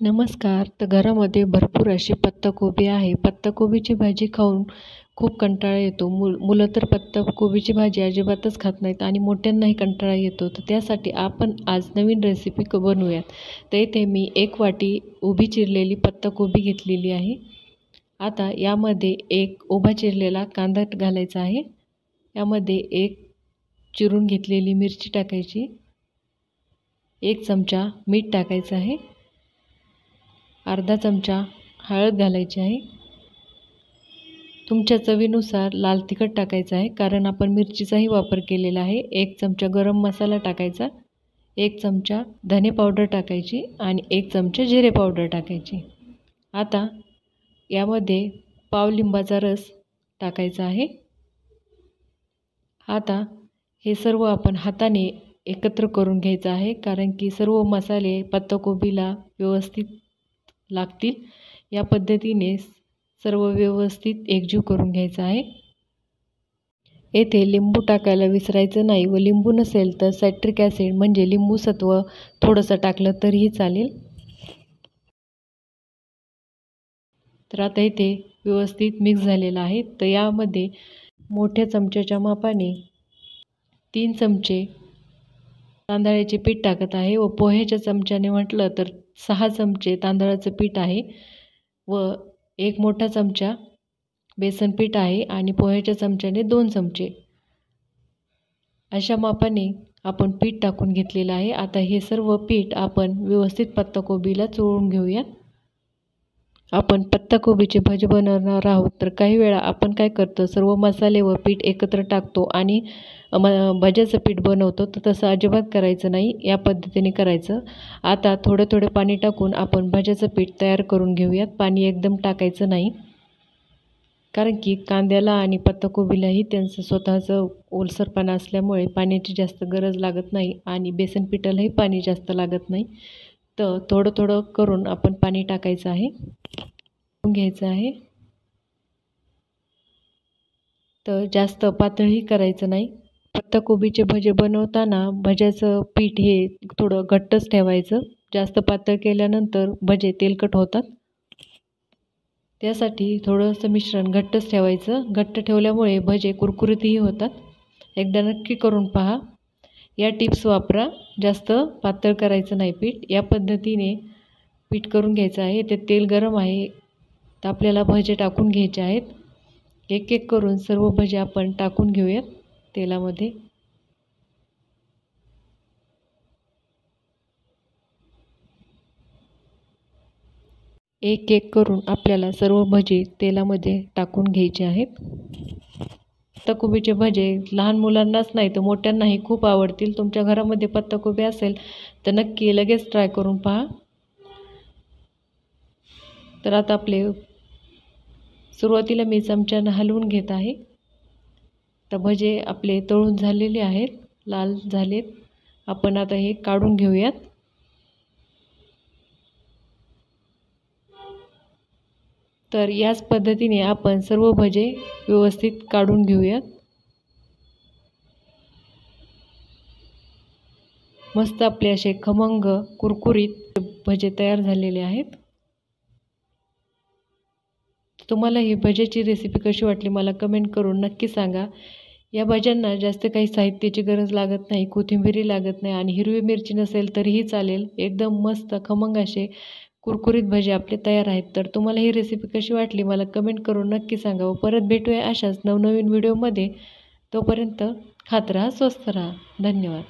नमस्कार. तर घरामध्ये भरपूर अशी पत्ताकोबी आहे. पत्ताकोबीची भाजी खाऊन खूप कंटाळा येतो. मुलं तर पत्ताकोबीची भाजी अजिबातच खात नाहीत आणि मोठ्यांनाही कंटाळा येतो. तर त्यासाठी आपण आज नवीन रेसिपी बनवूयात. तर इथे मी 1 वाटी उभी चिरलेली पत्ताकोबी घेतलेली आहे. आता यामध्ये एक उभा चिरलेला कांदा घालायचा आहे. यामध्ये एक चिरून घेतलेली मिरची टाकायची. 1 चमचा मीठ टाकायचं आहे. अर्धा चमचा हळद घालायची आहे. तुमच्या चवीनुसार लाल तिखट टाकायचं आहे, कारण आपण मिरचीचाही वापर केलेला आहे. 1 चमचा गरम मसाला टाकायचा, 1 चमचा धने पावडर टाकायची आणि 1 चमचा जिरे पावडर टाकायची. आता यामध्ये पाव लिंबाचा रस टाकायचा आहे. आता हे सर्व आपण हाताने एकत्र करून घ्यायचं आहे, कारण की सर्व मसाले पत्ताकोबीला व्यवस्थित लागतील. या पद्धतीने सर्व व्यवस्थित एकजीव करून घ्यायचं आहे. येथे लिंबू टाकायला विसरायचं नाही व लिंबू नसेल तर सायट्रिक ॲसिड म्हणजे लिंबू सत्व थोडंसं टाकलं तरीही चालेल. तर आता इथे व्यवस्थित मिक्स झालेलं आहे. तर यामध्ये मोठ्या चमच्याच्या मापाने 3 चमचे तांदळाचे पीठ टाकत आहे व पोह्याच्या चमच्याने म्हटलं तर 6 चमचे तांदळाचं पीठ आहे व 1 मोठा चमचा बेसन पीठ आहे आणि पोह्याच्या चमच्याने 2 चमचे अशा मापाने आपण पीठ टाकून घेतलेलं आहे. आता हे सर्व पीठ आपण व्यवस्थित पत्ताकोबीला चोळून घेऊया. आपण पत्ताकोबीचे भजे बनवणार आहोत. तर काही वेळा आपण काय करतो, सर्व मसाले व पीठ एकत्र टाकतो आणि भज्याचं पीठ बनवतो. तर तसं अजिबात करायचं नाही, या पद्धतीने करायचं. आता थोडं थोडं पाणी टाकून आपण भज्याचं पीठ तयार करून घेऊयात. पाणी एकदम टाकायचं नाही, कारण की कांद्याला आणि पत्ताकोबीलाही त्यांचं स्वतःचं ओलसरपणा असल्यामुळे पाण्याची जास्त गरज लागत नाही आणि बेसन पिठालाही पाणी जास्त लागत नाही. तर थोडं थोडं करून आपण पाणी टाकायचं आहे, घ्यायचं आहे. तर जास्त पातळही करायचं नाही. पत्ताकोबीचे भजे बनवताना भज्याचं पीठ हे थोडं घट्टच ठेवायचं. जास्त पातळ केल्यानंतर भजे तेलकट होतात. त्यासाठी थोडंसं मिश्रण घट्टच ठेवायचं. घट्ट ठेवल्यामुळे भजे कुरकुरीतही होतात. एकदा नक्की करून पहा. या टिप्स वापरा. जास्त पातळ करायचं नाही पीठ. या पद्धतीने पीठ करून घ्यायचं आहे. ते तेल गरम आहे, तर आपल्याला भजे टाकून घ्यायचे आहेत. एक एक करून सर्व भजे आपण टाकून घेऊयात तेलामध्ये. एक एक करून आपल्याला सर्व भजे तेलामध्ये टाकून घ्यायचे आहेत. पत्ताकोबीचे भजे लहान मुलांनाच नाही तर मोठ्यांनाही खूप आवडतील. तुमच्या घरामध्ये पत्ताकोबी असेल तर नक्की लगेच ट्राय करून पहा. तर आता आपले सुरुवातीला मी चमच्यानं हलवून घेत आहे. तर भजे आपले तळून झालेले आहेत, लाल झालेत. आपण आता हे काढून घेऊयात. तर याच पद्धतीने आपण सर्व भजे व्यवस्थित काढून घेऊयात. मस्त आपले असे खमंग कुरकुरीत भजे तयार झालेले आहेत. तुम्हाला ही भज्याची रेसिपी कशी वाटली मला कमेंट करून नक्की सांगा. या भज्यांना जास्त काही साहित्याची गरज लागत नाही, कोथिंबीरही लागत नाही आणि हिरवी मिरची नसेल तरीही चालेल. एकदम मस्त खमंग असे कुरकुरीत भजे आपले तयार आहेत. तर तुम्हाला ही रेसिपी कशी वाटली मला कमेंट करून नक्की सांगा व परत भेटूया अशाच नवनवीन व्हिडिओमध्ये. तोपर्यंत खात राहा, स्वस्त राहा. धन्यवाद.